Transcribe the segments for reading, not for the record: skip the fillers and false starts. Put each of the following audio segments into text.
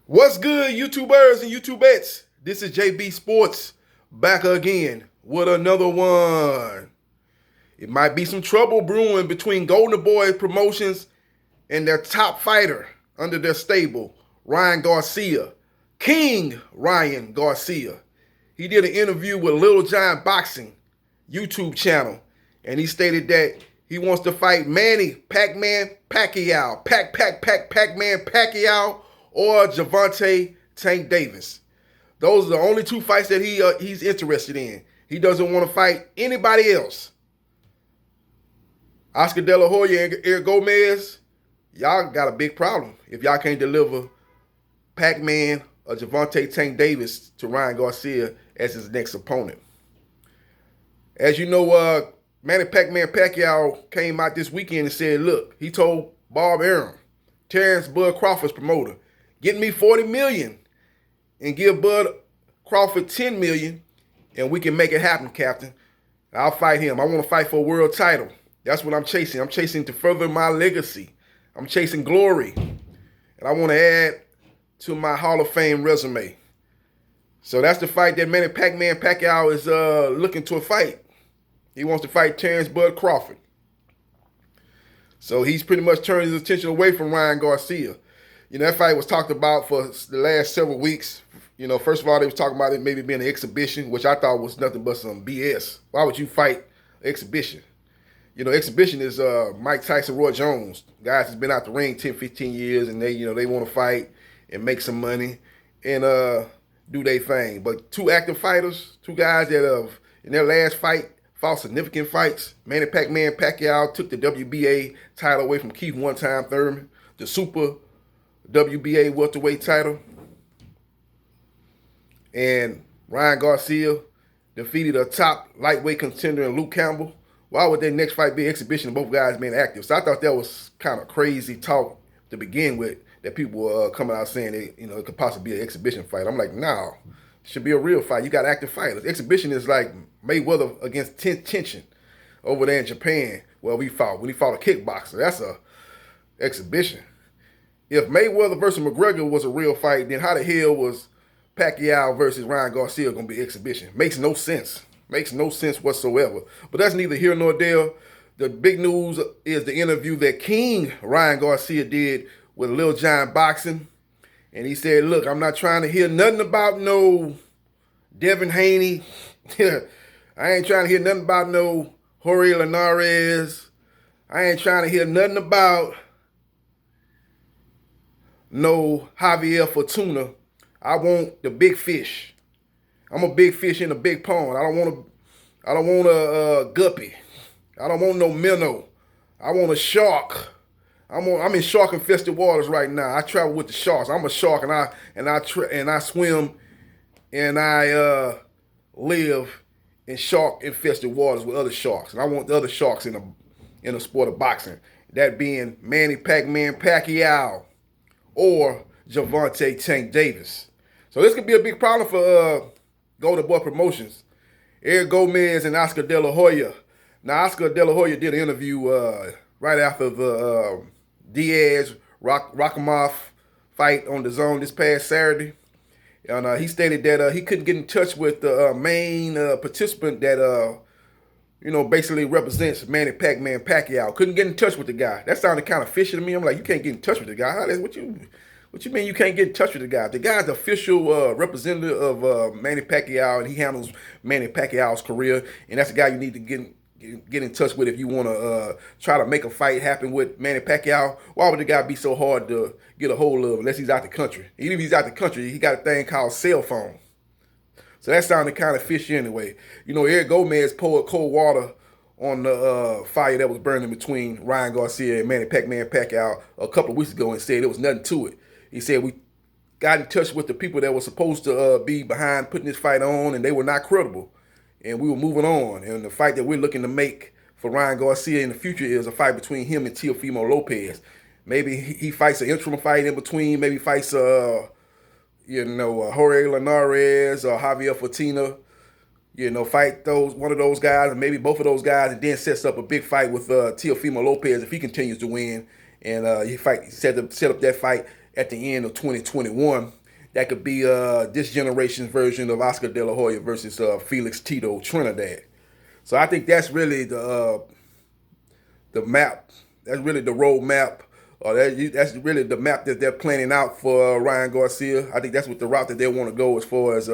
What's good, YouTubers and YouTubettes? This is JB Sports back again with another one. It might be some trouble brewing between Golden Boy Promotions and their top fighter under their stable, Ryan Garcia, King Ryan Garcia. He did an interview with Little Giant Boxing YouTube channel, and he stated that he wants to fight Manny Pac-Man Pacquiao, Pac-Man Pacquiao, or Gervonta Tank Davis. Those are the only two fights that he's interested in. He doesn't want to fight anybody else. Oscar De La Hoya and Eric Gomez, y'all got a big problem if y'all can't deliver Pac-Man or Gervonta Tank Davis to Ryan Garcia as his next opponent. As you know, Manny Pac-Man Pacquiao came out this weekend and said, look, he told Bob Arum, Terrence Bud Crawford's promoter, get me $40 million and give Bud Crawford $10 million, and we can make it happen, Captain. I'll fight him. I want to fight for a world title. That's what I'm chasing. I'm chasing to further my legacy. I'm chasing glory. And I want to add to my Hall of Fame resume. So that's the fight that Manny Pac-Man Pacquiao is looking to fight. He wants to fight Terrence Bud Crawford. So he's pretty much turned his attention away from Ryan Garcia. You know, that fight was talked about for the last several weeks. You know, first of all, they was talking about it maybe being an exhibition, which I thought was nothing but some BS. Why would you fight an exhibition? You know, exhibition is Mike Tyson, Roy Jones. Guys that's been out the ring 10, 15 years, and they want to fight and make some money and do their thing. But two active fighters, two guys that have, in their last fight, fought significant fights. Manny Pac-Man Pacquiao took the WBA title away from Keith One-Time Thurman, the Super WBA welterweight title. And Ryan Garcia defeated a top lightweight contender in Luke Campbell. Why would their next fight be an exhibition of both guys being active? So I thought that was kind of crazy talk to begin with, that people were coming out saying it could possibly be an exhibition fight. I'm like, no, it should be a real fight. You got active fighters. Exhibition is like Mayweather against Tension over there in Japan, where when he fought a kickboxer. That's a exhibition. If Mayweather versus McGregor was a real fight, then how the hell was Pacquiao versus Ryan Garcia going to be exhibition? Makes no sense. Makes no sense whatsoever. But that's neither here nor there. The big news is the interview that King Ryan Garcia did with Little Giant Boxing. And he said, look, I'm not trying to hear nothing about no Devin Haney. I ain't trying to hear nothing about no Jorge Linares. I ain't trying to hear nothing about no Javier Fortuna. I want the big fish. I'm a big fish in a big pond. I don't want a guppy. I don't want no minnow. I want a shark. I'm in shark infested waters right now. I travel with the sharks. I'm a shark, and I swim, and I live in shark infested waters with other sharks. And I want the other sharks in the sport of boxing. That being Manny Pac-Man Pacquiao or Gervonta Tank Davis. So this could be a big problem for Golden Boy Promotions. Eric Gomez and Oscar De La Hoya. Now, Oscar De La Hoya did an interview right after the Diaz Rakhimov fight on the Zone this past Saturday. And he stated that he couldn't get in touch with the main participant that basically represents Manny Pac-Man Pacquiao. Couldn't get in touch with the guy. That sounded kind of fishy to me. I'm like, you can't get in touch with the guy. What you mean you can't get in touch with the guy? The guy's the official representative of Manny Pacquiao, and he handles Manny Pacquiao's career, and that's the guy you need to get in touch with if you want to try to make a fight happen with Manny Pacquiao. Why would the guy be so hard to get a hold of unless he's out the country? Even if he's out the country, he got a thing called cell phone. So that sounded kind of fishy anyway. You know, Eric Gomez poured cold water on the fire that was burning between Ryan Garcia and Manny Pac-Man Pacquiao a couple of weeks ago and said there was nothing to it. He said we got in touch with the people that were supposed to be behind putting this fight on, and they were not credible. And we were moving on. And the fight that we're looking to make for Ryan Garcia in the future is a fight between him and Teofimo Lopez. Maybe he fights an interim fight in between. Maybe fights Jorge Linares or Javier Fortuna. Fight one of those guys, and maybe both of those guys, and then sets up a big fight with Teofimo Lopez if he continues to win. And he set up that fight at the end of 2021. that could be this generation's version of Oscar De La Hoya versus Felix Tito Trinidad. So I think that's really the map. That's really the road map. That's really the map that they're planning out for Ryan Garcia. I think that's what the route that they want to go as far as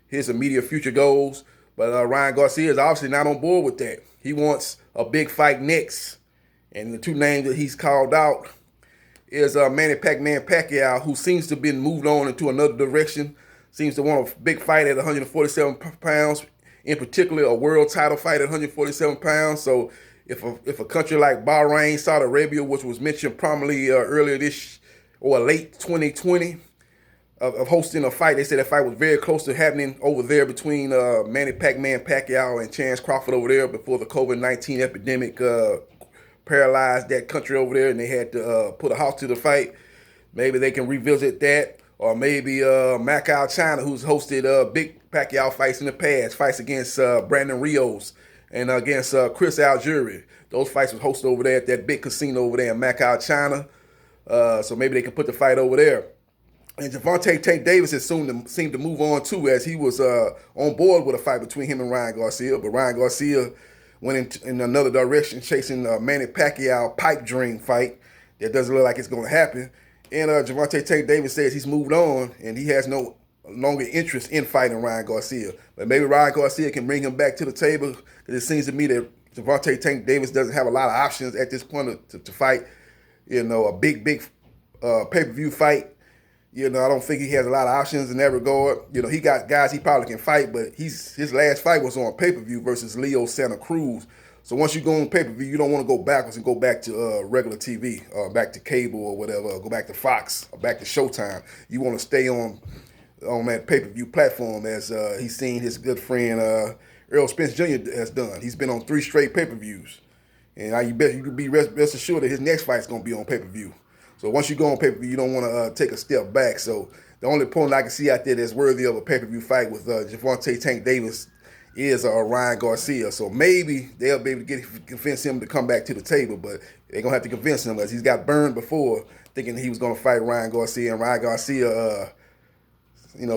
his immediate future goes. But Ryan Garcia is obviously not on board with that. He wants a big fight next. And the two names that he's called out is Manny Pacquiao, who seems to have been moved on into another direction. Seems to want a big fight at 147 pounds, in particular a world title fight at 147 pounds. So if a country like Bahrain, Saudi Arabia, which was mentioned prominently earlier this or late 2020, of hosting a fight, they said that fight was very close to happening over there between Manny Pacquiao and Chance Crawford over there before the COVID-19 epidemic paralyzed that country over there, and they had to put a halt to the fight. Maybe they can revisit that, or maybe Macau, China, who's hosted big Pacquiao fights in the past, fights against Brandon Rios and against Chris Algieri. Those fights was hosted over there at that big casino over there in Macau, China. So maybe they can put the fight over there. And Gervonta Tank Davis has seemed to move on too, as he was on board with a fight between him and Ryan Garcia. But Ryan Garcia went in another direction, chasing Manny Pacquiao pipe dream fight that doesn't look like it's going to happen. And Gervonta Tank Davis says he's moved on and he has no longer interest in fighting Ryan Garcia. But maybe Ryan Garcia can bring him back to the table, because it seems to me that Gervonta Tank Davis doesn't have a lot of options at this point to fight, a big pay-per-view fight. I don't think he has a lot of options in that regard. He got guys he probably can fight, but his last fight was on pay-per-view versus Leo Santa Cruz. So once you go on pay-per-view, you don't want to go backwards and go back to regular TV, or back to cable or whatever, or go back to Fox or back to Showtime. You want to stay on that pay-per-view platform, as he's seen his good friend Earl Spence Jr. has done. He's been on 3 straight pay-per-views. And you can be rest assured that his next fight is going to be on pay-per-view. So once you go on pay-per-view, you don't want to take a step back. So the only opponent I can see out there that's worthy of a pay-per-view fight with Gervonta Tank Davis is Ryan Garcia. So maybe they'll be able to convince him to come back to the table, but they're going to have to convince him, as he's got burned before thinking he was going to fight Ryan Garcia, and Ryan Garcia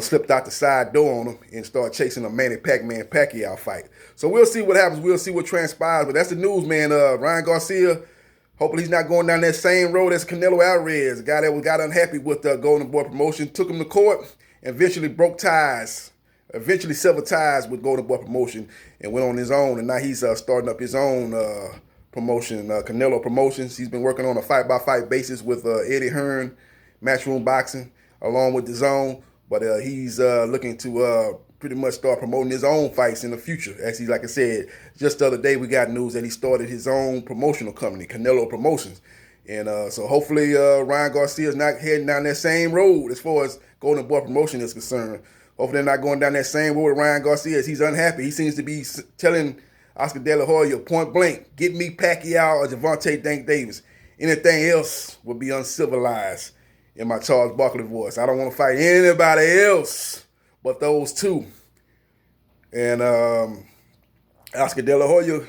slipped out the side door on him and started chasing a Manny Pacquiao fight. So we'll see what happens. We'll see what transpires. But that's the news, man. Ryan Garcia, hopefully he's not going down that same road as Canelo Alvarez, a guy that got unhappy with the Golden Boy promotion, took him to court, and eventually severed ties with Golden Boy promotion and went on his own. And now he's starting up his own promotion, Canelo Promotions. He's been working on a fight-by-fight basis with Eddie Hearn, Matchroom Boxing, along with DAZN. But he's looking to pretty much start promoting his own fights in the future. Actually, like I said, just the other day we got news that he started his own promotional company, Canelo Promotions. And so hopefully Ryan Garcia is not heading down that same road as far as Golden Boy Promotion is concerned. Hopefully they're not going down that same road with Ryan Garcia, as he's unhappy. He seems to be telling Oscar De La Hoya point blank, get me Pacquiao or Gervonta Tank Davis. Anything else would be uncivilized, in my Charles Barkley voice. I don't want to fight anybody else but those two. And Oscar De La Hoya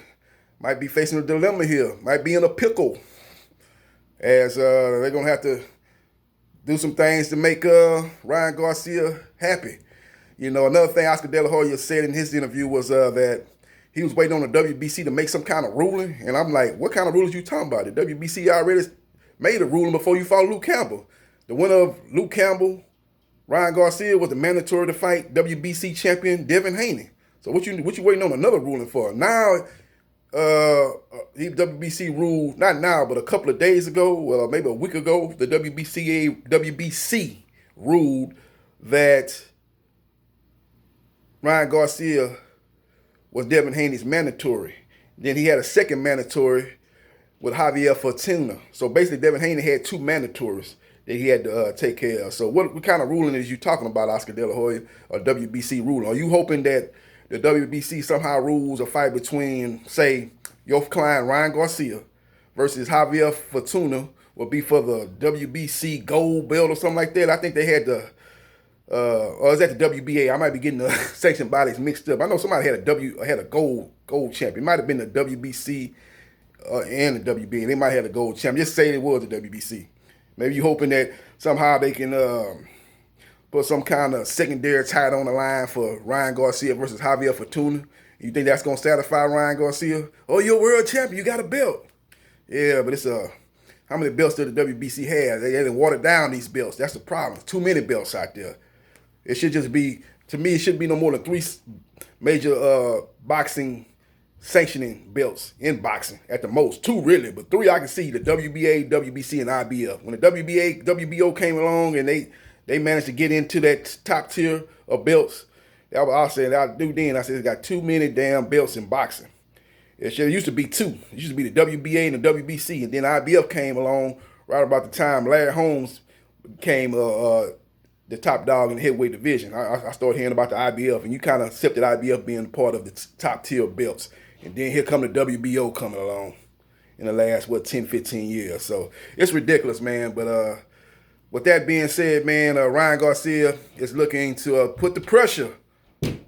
might be facing a dilemma here, might be in a pickle, as they're going to have to do some things to make Ryan Garcia happy. Another thing Oscar De La Hoya said in his interview was that he was waiting on the WBC to make some kind of ruling. And I'm like, what kind of ruling are you talking about? The WBC already made a ruling before you fought Luke Campbell. The winner of Luke Campbell, Ryan Garcia, was the mandatory to fight WBC champion Devin Haney. So what you waiting on another ruling for? Now, WBC ruled, not now, but a couple of days ago, well, maybe a week ago, the WBC ruled that Ryan Garcia was Devin Haney's mandatory. Then he had a second mandatory with Javier Fortuna. So basically, Devin Haney had 2 mandatories that he had to take care of. So what kind of ruling is you talking about, Oscar De La Hoya, or WBC ruling? Are you hoping that the WBC somehow rules a fight between, say, your client Ryan Garcia versus Javier Fortuna will be for the WBC gold belt or something like that? I think they had the, or is that the WBA? I might be getting the sanctioned bodies mixed up. I know somebody had a gold champion. It might have been the WBC and the WBA. They might have had a gold champion. Just say it was the WBC. Maybe you're hoping that somehow they can put some kind of secondary title on the line for Ryan Garcia versus Javier Fortuna. You think that's going to satisfy Ryan Garcia? Oh, you're world champion. You got a belt. Yeah, but it's how many belts do the WBC have? They didn't water down these belts. That's the problem. Too many belts out there. It should just be, to me, it should be no more than 3 major boxing sanctioning belts in boxing at the most. 2 really, but 3 I can see: the WBA, WBC, and IBF. When the WBA, WBO came along and they managed to get into that top tier of belts, I said, I do then. I said, it's got too many damn belts in boxing. It used to be 2. It used to be the WBA and the WBC, and then IBF came along right about the time Larry Holmes became the top dog in the heavyweight division. I started hearing about the IBF, and you kind of accepted IBF being part of the top tier belts. And then here come the WBO coming along in the last, 10, 15 years. So it's ridiculous, man. But with that being said, man, Ryan Garcia is looking to put the pressure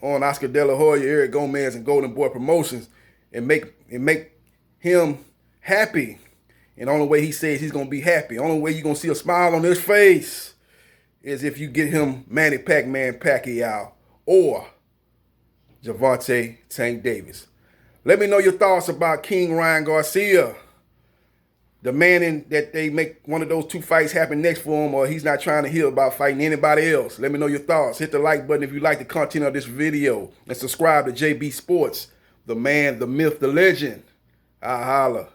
on Oscar De La Hoya, Eric Gomez, and Golden Boy Promotions and make him happy. And the only way he says he's going to be happy, the only way you're going to see a smile on his face is if you get him Manny Pac-Man Pacquiao or Gervonta Tank Davis. Let me know your thoughts about King Ryan Garcia, demanding that they make one of those 2 fights happen next for him, or he's not trying to hear about fighting anybody else. Let me know your thoughts. Hit the like button if you like the content of this video, and subscribe to JB Sports, the man, the myth, the legend. I holla.